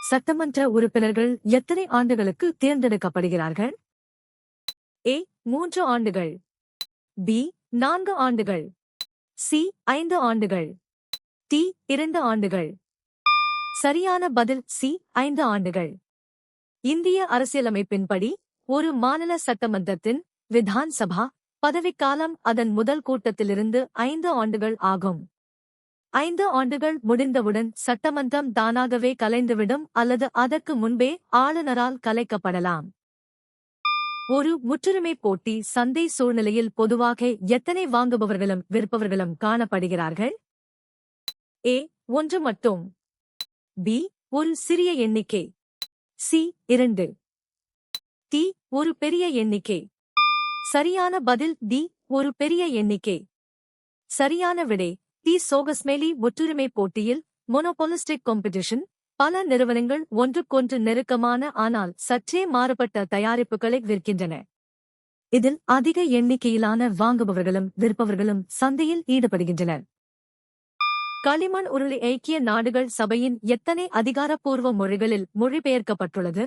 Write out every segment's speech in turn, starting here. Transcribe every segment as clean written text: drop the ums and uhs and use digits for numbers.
சட்டமன்ற உறுப்பினர்கள் எத்தனை ஆண்டுகளுக்கு தேர்ந்தெடுக்கப்படுகிறார்கள்? ஏ 3 ஆண்டுகள், பி 4 ஆண்டுகள், சி 5 ஆண்டுகள், டி 2 ஆண்டுகள். சரியான பதில் சி 5 ஆண்டுகள். இந்திய அரசியலமைப்பின்படி ஒரு மாநில சட்டமன்றத்தின் விதான் சபா பதவிக்காலம் அதன் முதல் கூட்டத்திலிருந்து 5 ஆண்டுகள் ஆகும். 5 ஆண்டுகள் முடிந்தவுடன் சட்டமன்றம் தானாகவே கலைந்துவிடும் அல்லது அதற்கு முன்பே ஆளுநரால் கலைக்கப்படலாம். ஒரு முற்றுரிமை போட்டி சந்தை சூழ்நிலையில் பொதுவாக எத்தனை வாங்குபவர்களும் விற்பவர்களும் காணப்படுகிறார்கள்? ஏ 1 மட்டும், பி ஒரு சிறிய எண்ணிக்கை, சி 2, டி ஒரு பெரிய எண்ணிக்கை. சரியான பதில் டி ஒரு பெரிய எண்ணிக்கை. சரியான விடை டி. சோகஸ்மேலி முற்றுரிமை போட்டியில் மோனோபோலிஸ்டிக் காம்படிஷன் பல நிறுவனங்கள் ஒன்றுக்கொன்று நெருக்கமான ஆனால் சற்றே மாறுபட்ட தயாரிப்புகளை விற்கின்றன. இதில் அதிக எண்ணிக்கையிலான வாங்குபவர்களும் விற்பவர்களும் சந்தையில் ஈடுபடுகின்றனர். களிமண் உருளை ஐக்கிய நாடுகள் சபையின் எத்தனை அதிகாரப்பூர்வ மொழிகளில் மொழிபெயர்க்கப்பட்டுள்ளது?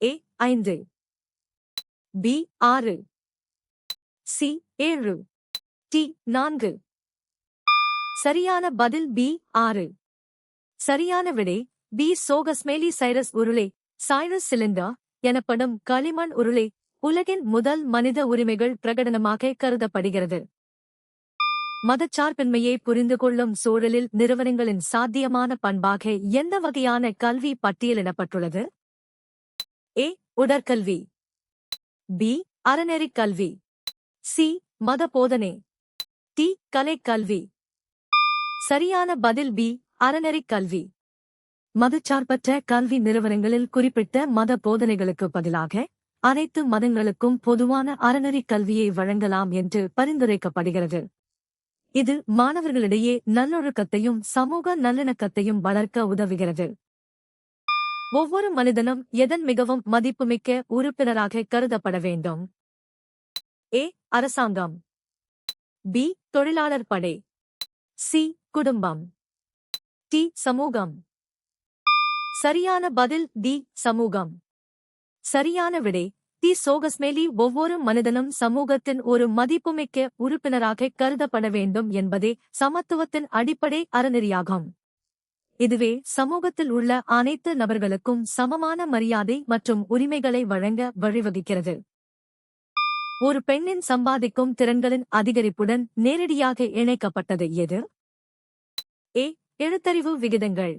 ஏ 5, பி 6, சி 7, டி 4. சரியான பதில் பி 6. சரியான விடை பி. சோகஸ்மேலி சைரஸ் உருளை சைரஸ் சிலிண்டர் எனப்படும் களிமண் உருளை உலகின் முதல் மனித உரிமைகள் பிரகடனமாக கருதப்படுகிறது. மதச்சார்பின்மையை புரிந்து கொள்ளும் சூழலில் நிறுவனங்களின் சாத்தியமான பண்பாக எந்த வகையான கல்வி பட்டியலிடப்பட்டுள்ளது? ஏ உடற்கல்வி, பி அறநெறிக் கல்வி, சி மத போதனை, டி கலைக்கல்வி. சரியான பதில் பி அறநெறிக் கல்வி. மதச்சார்பற்ற கல்வி நிறுவனங்களில் குறிப்பிட்ட மத போதனைகளுக்கு பதிலாக அனைத்து மதங்களுக்கும் பொதுவான அறநெறிக் கல்வியை வழங்கலாம் என்று பரிந்துரைக்கப்படுகிறது. இது மாணவர்களிடையே நல்லொழுக்கத்தையும் சமூக நல்லிணக்கத்தையும் வளர்க்க உதவுகிறது. ஒவ்வொரு மனிதனும் எதன் மிகவும் மதிப்புமிக்க உறுப்பினராக கருதப்பட வேண்டும்? ஏ அரசாங்கம், பி தொழிலாளர் படை, சி குடும்பம், டி சமூகம். சரியான பதில் டி சமூகம். சரியான விடை டி. சோகஸ்மேலி ஒவ்வொரு மனிதனும் சமூகத்தின் ஒரு மதிப்புமிக்க உறுப்பினராக கருதப்பட வேண்டும் என்பதே சமத்துவத்தின் அடிப்படை அறநெறியாகும். இதுவே சமூகத்தில் உள்ள அனைத்து நபர்களுக்கும் சமமான மரியாதை மற்றும் உரிமைகளை வழங்க வழிவகுக்கிறது. ஒரு பெண்ணின் சம்பாதிக்கும் திறன்களின் அதிகரிப்புடன் நேரடியாக இணைக்கப்பட்டது எது? ஏ எழுத்தறிவு விகிதங்கள்,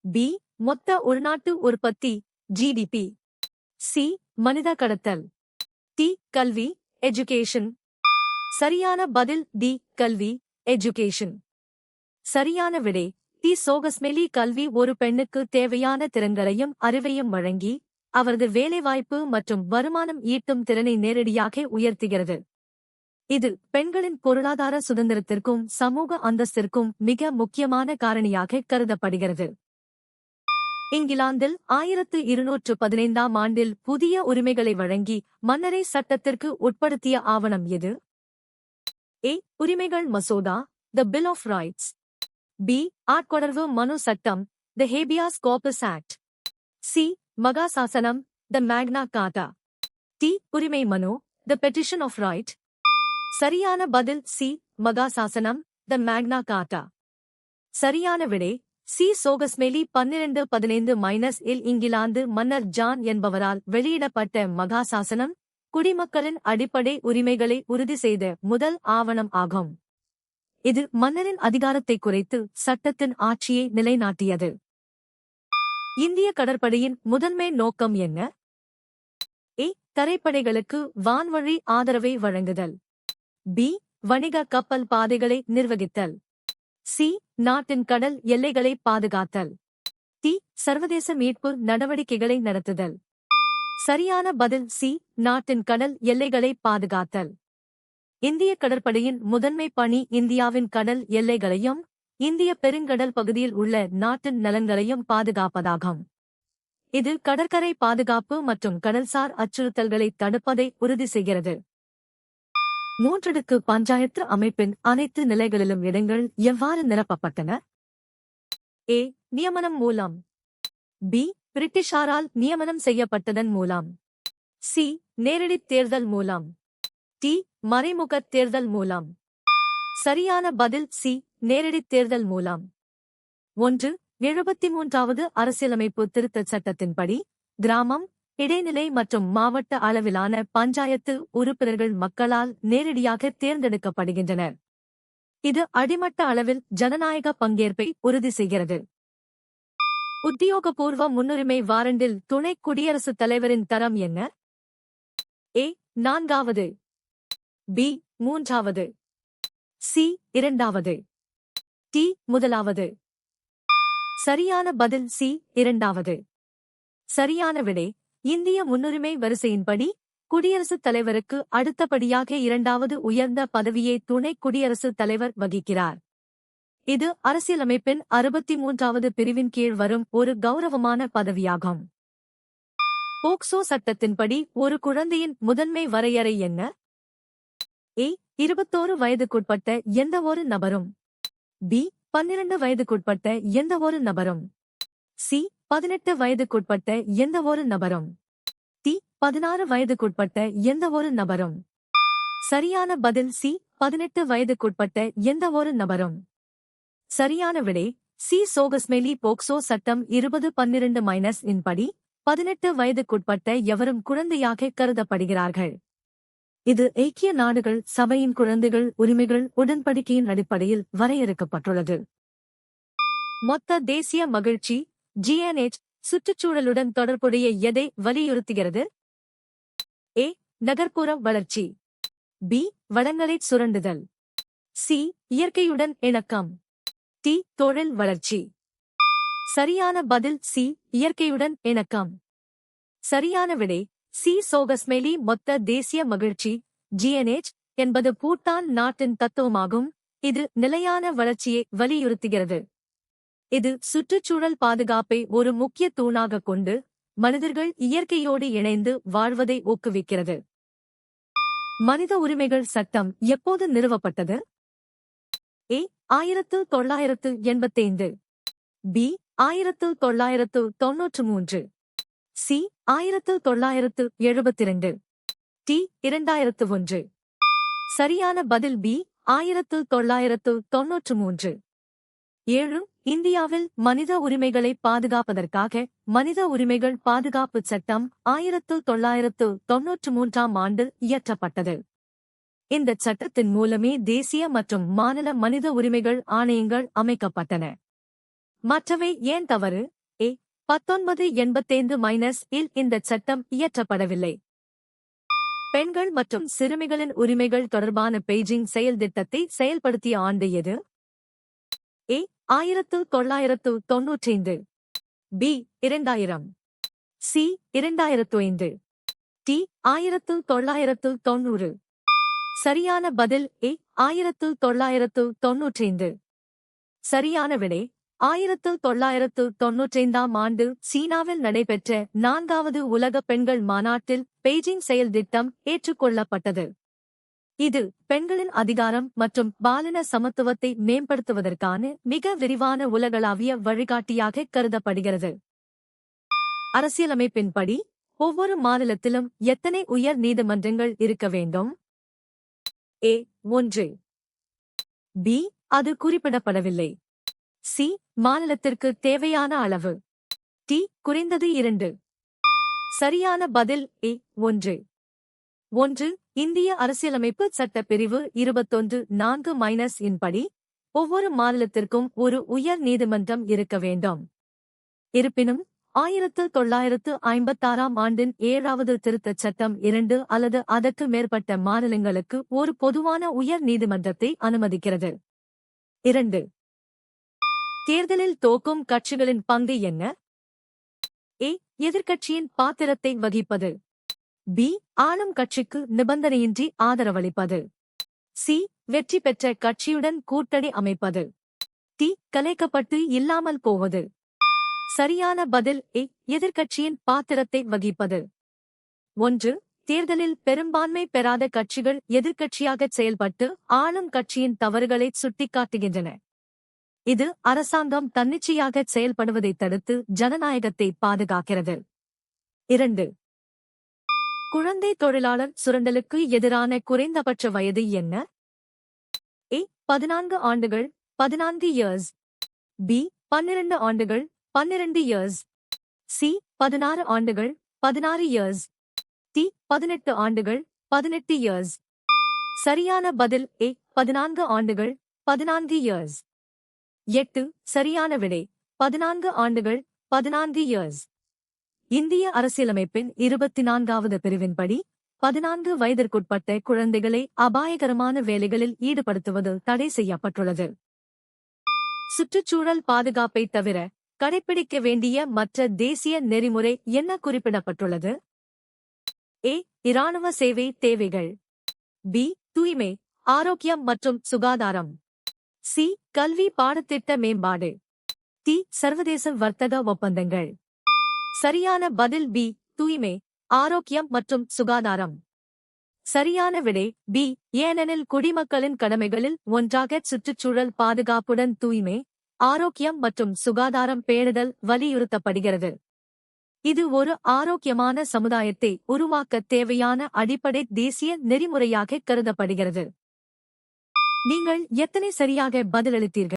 பி மொத்த உள்நாட்டு உற்பத்தி ஜிடிபி, சி மனித கடத்தல், டி கல்வி எஜுகேஷன். சரியான பதில் டி கல்வி எஜுகேஷன். சரியான விடை டி. சோகஸ்மேலி கல்வி ஒரு பெண்ணுக்கு தேவையான திறன்களையும் அறிவையும் வழங்கி அவரது வேலைவாய்ப்பு மற்றும் வருமானம் ஈட்டும் திறனை நேரடியாக உயர்த்துகிறது. இது பெண்களின் பொருளாதார சுதந்திரத்திற்கும் சமூக அந்தஸ்திற்கும் மிக முக்கியமான காரணியாக கருதப்படுகிறது. இங்கிலாந்தில் 1215ஆம் ஆண்டில் புதிய உரிமைகளை வழங்கி மன்னரை சட்டத்திற்கு உட்படுத்திய ஆவணம் எது? ஏ உரிமைகள் மசோதா the bill of rights, B ஆட்கொணர்வு மனு சட்டம் the habeas corpus act, C மகாசாசனம் தி மேக்னா கார்ட்டா, டி உரிமை மனு தி பெட்டிஷன் ஆஃப் ரைட். சரியான பதில் சி மகாசாசனம் தி மேக்னா கார்ட்டா. சரியான விடை சி. சோகஸ்மேலி 1215-இல் இங்கிலாந்து மன்னர் ஜான் என்பவரால் வெளியிடப்பட்ட மகாசாசனம் குடிமக்களின் அடிப்படை உரிமைகளை உறுதி செய்த முதல் ஆவணம் ஆகும். இது மன்னரின் அதிகாரத்தை குறைத்து சட்டத்தின் ஆட்சியை நிலைநாட்டியது. இந்திய கடற்படையின் முதன்மை நோக்கம் என்ன? ஏ தரைப்படைகளுக்கு வான்வழி ஆதரவை வழங்குதல், பி வணிக கப்பல் பாதைகளை நிர்வகித்தல், சி நாட்டின் கடல் எல்லைகளை பாதுகாத்தல், டி சர்வதேச மீட்பு நடவடிக்கைகளை நடத்துதல். சரியான பதில் சி நாட்டின் கடல் எல்லைகளை பாதுகாத்தல். இந்திய கடற்படையின் முதன்மை பணி இந்தியாவின் கடல் எல்லைகளையும் இந்திய பெருங்கடல் பகுதியில் உள்ள நாட்டின் நலன்களையும் பாதுகாப்பதாகும். இது கடற்கரை பாதுகாப்பு மற்றும் கடல்சார் அச்சுறுத்தல்களை தடுப்பதை உறுதி செய்கிறது. 3 பஞ்சாயத்து அமைப்பின் அனைத்து நிலைகளிலும் இடங்கள் எவ்வாறு நிரப்பப்பட்டன? ஏ நியமனம் மூலம், பி. பிரிட்டிஷாரால் நியமனம் செய்யப்பட்டதன் மூலம். சி. நேரடித் தேர்தல் மூலம். டி. மறைமுகத் தேர்தல் மூலம். சரியான பதில் சி. நேரடித் தேர்தல் மூலம். 1. 73வது அரசியலமைப்பு திருத்தச் சட்டத்தின்படி கிராமம், இடைநிலை மற்றும் மாவட்ட அளவிலான பஞ்சாயத்து உறுப்பினர்கள் மக்களால் நேரடியாக தேர்ந்தெடுக்கப்படுகின்றனர். இது அடிமட்ட அளவில் ஜனநாயக பங்கேற்பை உறுதி செய்கிறது. உத்தியோகபூர்வ முன்னுரிமை வாரண்டில் துணை குடியரசுத் தலைவரின் தரம் என்ன? ஏ. 4வது. பி. 3வது. சி. 2வது. டி. 1வது. சரியான பதில் சி. 2வது. சரியான விடை. இந்திய முன்னுரிமை வரிசையின்படி குடியரசுத் தலைவருக்கு அடுத்தபடியாக 2வது உயர்ந்த பதவியை துணை குடியரசுத் தலைவர் வகிக்கிறார். இது அரசியலமைப்பின் 63வது பிரிவின் கீழ் வரும் ஒரு கௌரவமான பதவியாகும். போக்சோ சட்டத்தின்படி ஒரு குழந்தையின் முதன்மை வரையறை என்ன? ஏ. 21 வயதுக்குட்பட்ட எந்தவொரு நபரும். பி. 12 வயதுக்குட்பட்ட எந்தவொரு நபரும். சி. 18 வயதுக்குட்பட்ட எந்தவொரு நபரும். டி. 16 வயதுக்குட்பட்ட எந்தவொரு நபரும். சரியான பதில் சி. 18 வயதுக்குட்பட்ட எந்தவொரு நபரும். சரியான விடை. சி. சோகஸ்மெலி போக்சோ சட்டம் 2012 இன் படி 18 வயதுக்குட்பட்ட எவரும் குழந்தையாக கருதப்படுகிறார்கள். இது ஐக்கிய நாடுகள் சபையின் குழந்தைகள் உரிமைகள் உடன்படிக்கையின் அடிப்படையில் வரையறுக்கப்பட்டுள்ளது. மொத்த தேசிய மகிழ்ச்சி GNH சுற்றுச்சூழலுடன் தொடர்புடைய எதை வலியுறுத்துகிறது? ஏ. நகர்ப்புற வளர்ச்சி. பி. வளங்களைச் சுரண்டுதல். சி. இயற்கையுடன் இணக்கம். டி. தொழில் வளர்ச்சி. சரியான பதில் சி. இயற்கையுடன் இணக்கம். சரியான விடை. சி. சோகஸ்மெலி மொத்த தேசிய மகிழ்ச்சி GNH என்பது பூட்டான் நாட்டின் தத்துவமாகும். இது நிலையான வளர்ச்சியை வலியுறுத்துகிறது. இது சுற்றுச்சூழல் பாதுகாப்பை ஒரு முக்கிய தூணாக கொண்டு மனிதர்கள் இயற்கையோடு இணைந்து வாழ்வதை ஊக்குவிக்கிறது. மனித உரிமைகள் சட்டம் எப்போது நிறுவப்பட்டது? ஏ. 1985. பி. 1993. சி. 1972. டி. 2001. சரியான பதில் பி. 1993. 7. இந்தியாவில் மனித உரிமைகளை பாதுகாப்பதற்காக மனித உரிமைகள் பாதுகாப்புச் சட்டம் 1993 இயற்றப்பட்டது. இந்தச் சட்டத்தின் மூலமே தேசிய மற்றும் மாநில மனித உரிமைகள் ஆணையங்கள் அமைக்கப்பட்டன. மற்றவை ஏன் தவறு? ஏ. 1985 இல் இந்தச் சட்டம் இயற்றப்படவில்லை. பெண்கள் மற்றும் சிறுமிகளின் உரிமைகள் தொடர்பான பெய்ஜிங் செயல் திட்டத்தை செயல்படுத்திய ஆண்டு எது? ஏ. 1995. பி. 2000. சி. 2005. டி. 1990. சரியான பதில் ஏ. 1995. சரியான விடை. 1995 சீனாவில் நடைபெற்ற 4வது உலக பெண்கள் மாநாட்டில் பெய்ஜிங் செயல் திட்டம் ஏற்றுக்கொள்ளப்பட்டது. இது பெண்களின் அதிகாரம் மற்றும் பாலின சமத்துவத்தை மேம்படுத்துவதற்கான மிக விரிவான உலகளாவிய வழிகாட்டியாக கருதப்படுகிறது. அரசியலமைப்பின்படி ஒவ்வொரு மாநிலத்திலும் எத்தனை உயர் நீதிமன்றங்கள் இருக்க வேண்டும்? ஏ. 1. பி. அது குறிப்பிடப்படவில்லை. சி. மாநிலத்திற்கு தேவையான அளவு. டி. குறைந்தது 2. சரியான பதில் ஏ. 1. 1. இந்திய அரசியலமைப்பு சட்டப்பிரிவு 21(4) இன் படி ஒவ்வொரு மாநிலத்திற்கும் ஒரு உயர் நீதிமன்றம் இருக்க வேண்டும். இருப்பினும் 1956 7வது திருத்தச் சட்டம் 2 அல்லது அதற்கு மேற்பட்ட மாநிலங்களுக்கு ஒரு பொதுவான உயர் நீதிமன்றத்தை அனுமதிக்கிறது. 2. தேர்தலில் தோக்கும் கட்சிகளின் பங்கு என்ன? ஏ. எதிர்க்கட்சியின் பாத்திரத்தை வகிப்பது. பி. ஆளும் கட்சிக்கு நிபந்தனையின்றி ஆதரவளிப்பது. சி. வெற்றி பெற்ற கட்சியுடன் கூட்டணி அமைப்பது. டி. கலைக்கப்பட்டு இல்லாமல் போவது. சரியான பதில் ஏ. எதிர்க்கட்சியின் பாத்திரத்தை வகிப்பது. 1. தேர்தலில் பெரும்பான்மை பெறாத கட்சிகள் எதிர்க்கட்சியாகச் செயல்பட்டு ஆளும் கட்சியின் தவறுகளை சுட்டிக்காட்டுகின்றன. இது அரசாங்கம் தன்னிச்சையாக செயல்படுவதை தடுத்து ஜனநாயகத்தை பாதுகாக்கிறது. 2. குழந்தை தொழிலாளர் சுரண்டலுக்கு எதிரான குறைந்தபட்ச வயது என்ன? A 14 ஆண்டுகள் 14 இயர்ஸ், B 12 ஆண்டுகள் 12 இயர்ஸ், C 16 ஆண்டுகள் 16 இயர்ஸ், D 18 ஆண்டுகள் 18 இயர்ஸ். சரியான பதில் A 14 ஆண்டுகள் 14 இயர்ஸ். 8. சரியான விடை 14 ஆண்டுகள் 14 இயர்ஸ். இந்திய அரசியலமைப்பின் 24வது பிரிவின்படி 14 வயதிற்குட்பட்ட குழந்தைகளை அபாயகரமான வேலைகளில் ஈடுபடுத்துவது தடை செய்யப்பட்டுள்ளது. சுற்றுச்சூழல் பாதுகாப்பை தவிர கடைப்பிடிக்க வேண்டிய மற்ற தேசிய நெறிமுறை என்ன குறிப்பிடப்பட்டுள்ளது? A இராணுவ சேவை தேவைகள், B தூய்மை, ஆரோக்கியம் மற்றும் சுகாதாரம், C கல்வி பாடத்திட்ட மேம்பாடு, D சர்வதேச வர்த்தக ஒப்பந்தங்கள். சரியான பதில் B தூய்மை, ஆரோக்கியம் மற்றும் சுகாதாரம். சரியான விடை B, ஏனெனில் குடிமக்களின் கடமைகளில் ஒன்றாக சுற்றுச்சூழல் பாதுகாப்புடன் தூய்மை, ஆரோக்கியம் மற்றும் சுகாதாரம் பேணுதல் வலியுறுத்தப்படுகிறது. இது ஒரு ஆரோக்கியமான சமுதாயத்தை உருவாக்க தேவையான அடிப்படை தேசிய நெறிமுறையாக கருதப்படுகிறது. நீங்கள் எத்தனை சரியாக பதிலளித்தீர்கள்?